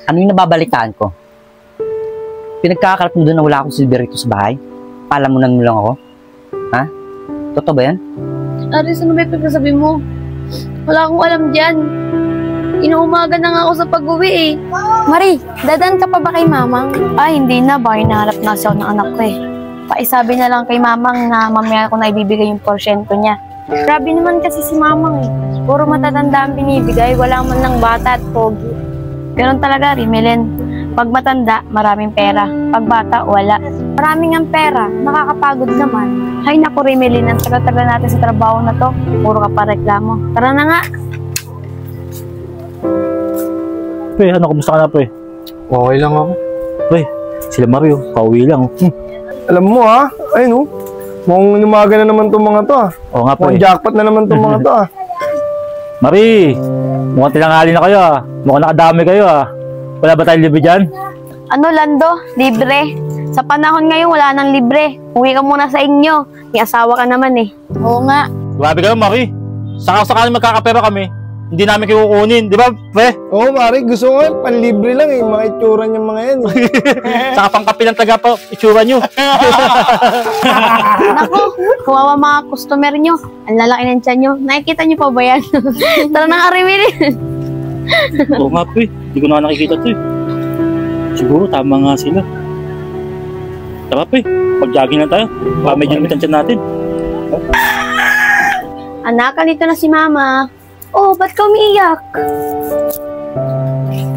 Ano yung nababalitaan ko? Pinagkakalat mo doon na wala akong silver rito sa bahay? Palamunan mo lang ako? Ha? Totoo ba yan? Aris, ano ba yung pagkasabi mo? Wala akong alam dyan. Inuumaga na nga ako sa pag-uwi eh. Marie, dadaan ka pa ba kay Mamang? Ay, hindi na. Baka hinahanap na siya ng anak ko eh. Paisabi na lang kay Mamang na mamaya ko na ibibigay yung porsyento niya. Grabe naman kasi si Mamang eh. Puro matatanda ang binibigay. Wala man lang bata at pogi. Ganon talaga, Rimelen. Pag matanda, maraming pera. Pag bata, wala. Maraming ang pera. Nakakapagod naman. Hay naku, Rimelen. Ang tagal-tagal natin sa trabaho na to. Puro ka pa reklamo. Tara na nga. Pre, ano, kumusta ka na, pre? Okay lang ako. Pre, sila Mario, pauwi lang. Alam mo ha, ayun mukhang umaga na naman itong mga to ah. Oo nga, pre. Mukhang jackpot na naman itong mga to ah. Marie, mukhang tinangali na kayo ah. Mukhang nakadami kayo ah. Wala ba tayong libre dyan? Ano, Lando? Libre? Sa panahon ngayon, wala nang libre. Uwi ka muna sa inyo. May asawa ka naman eh. Oo nga. Grabe kayo, Marie. Saka-sakali magkakapera kami, hindi namin kayo kukunin, di ba, pre? Oo, Mari, gusto ko yan, panlibre lang eh, mga itsura niyang mga yan. Saka pangkapi ng taga pa, itsura nyo. Naku, kawawa mga customer nyo. Ang lalaki ng tiyan nyo. Nakikita nyo pa ba yan? Tara na nga, Rimili. Oo nga, pre. Hindi ko na nakikita to eh. Siguro, tama nga sila. Tara, pre. Mag-jogging na tayo. Para medyo lumitan tiyan natin. Anak, nandito na si Mama. Oh, ba't ka umiiyak?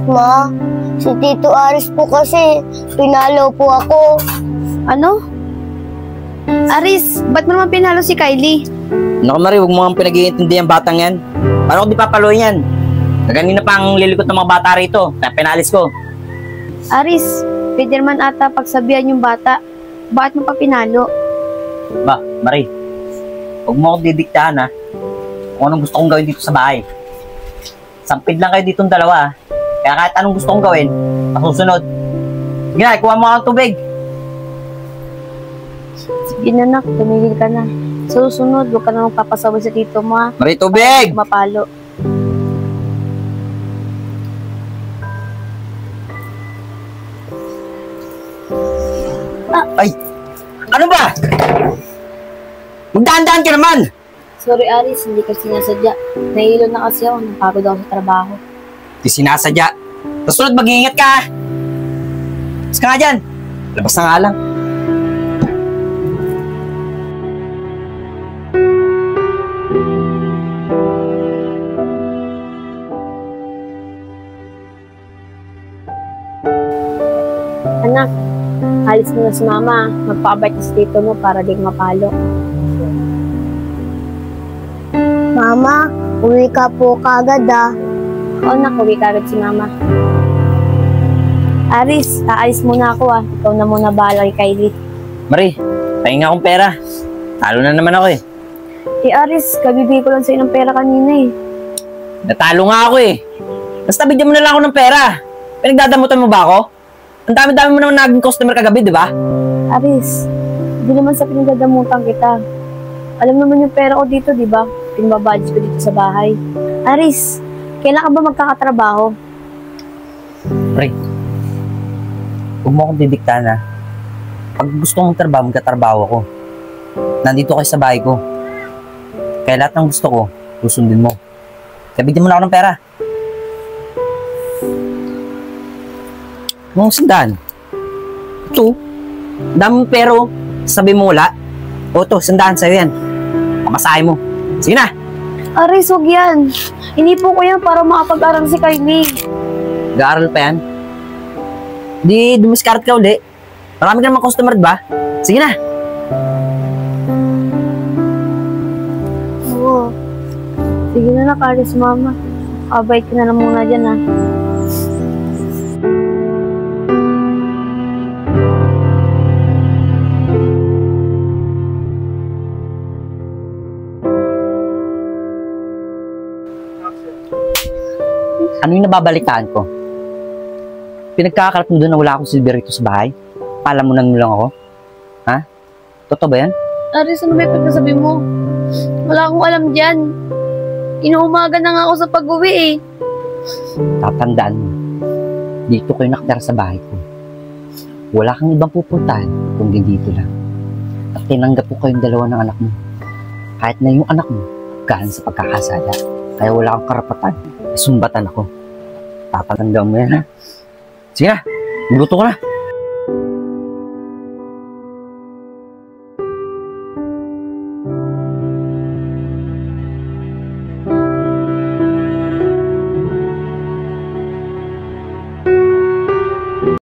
Ma, si Tito Aris po kasi, pinalo po ako. Ano? Aris, ba't mo naman pinalo si Kylie? Naku Marie, huwag mo ang pinag-iintindi ang batang yan. Paano ko di papaloy yan? Kanina pa ang lilikot ng mga bata rito, kaya pinalis ko. Aris, pwede naman ata pagsabihan yung bata. Bakit mo pa pinalo? Ba, Marie, huwag mo akong didiktahan ha. Kung anong gusto kong gawin dito sa bahay. Sampid lang kayo ditong dalawa. Kaya kahit anong gusto kong gawin, masusunod. Sige na, kuha mo ang tubig. Sige na, nak, tumigil ka na. Susunod, huwag ka na magpapasaway sa tito mo ha. Marie, tubig! Mapalo. Ay! Ano ba? Magdaan-daan ka naman! Sorry, Aris, hindi ka sinasadya. Nahihilo na kasi ako, napagod ako sa trabaho. Di sinasadya. Kasunod, mag-iingat ka! Labas ka nga dyan! Labas na nga lang. Anak, alis mo na si Mama. Magpa-abay sa tito mo para di mapalo. Mama, uwi ka po kagad ah. Oo, nak, uwi ka agad si Mama. Aris, aalis muna ako ah. Ikaw na muna bahala kay Kylie. Marie, pahinga akong pera. Talo na naman ako eh. Aris, kabibigay ko lang sa'yo ng pera kanina eh. Natalo nga ako eh. Basta bigyan mo na lang ako ng pera. Pinagdadamutan mo ba ako? Ang dami-dami mo naman naging customer kagabi, di ba? Aris, hindi naman sa pinagdadamutan kita. Alam naman yung pera ko dito, di ba? Pinababadge ko dito sa bahay. Aris, kailan ka ba magkakatrabaho? Pre, huwag mo akong didiktahan ha. Pag gusto mong trabaho, magkatrabaho ako. Nandito kayo sa bahay ko. Kaya lahat ng gusto ko, susundin mo. Kaya bigyan mo na ako ng pera. Mong sandaan. Ito, dami mong pero, sabi mo wala. O ito, sandaan sa'yo yan. Pamasahe mo. Sige na. Aris, huwag yan. Inipo ko yan para makapag-aral si Kylie. Nag-aaral pa yan. Di dumiskart ka uli. Marami ka naman customer, ba? Sige na. Oo. Sige na Aris, Mama. Abay ka na lang muna dyan ha. Ano yung nababalitaan ko? Pinagkakalat mo doon na wala akong silver rito sa bahay? Palamunan mo lang ako? Ha? Totoo ba yan? Aris, ano ba yung pagkasabi mo? Wala akong alam dyan. Inuumaga na nga ako sa pag-uwi eh. Tatandaan mo. dito kayo nakatira sa bahay ko. Wala kang ibang pupuntahan kundi dito lang. At tinanggap ko kayong dalawa ng anak mo. Kahit na yung anak mo, gahan sa pagkakasala. Kaya wala kang karapatan. Sumbatan ako. Tatandaan mo yan, ha? Sige na, magluto ko na.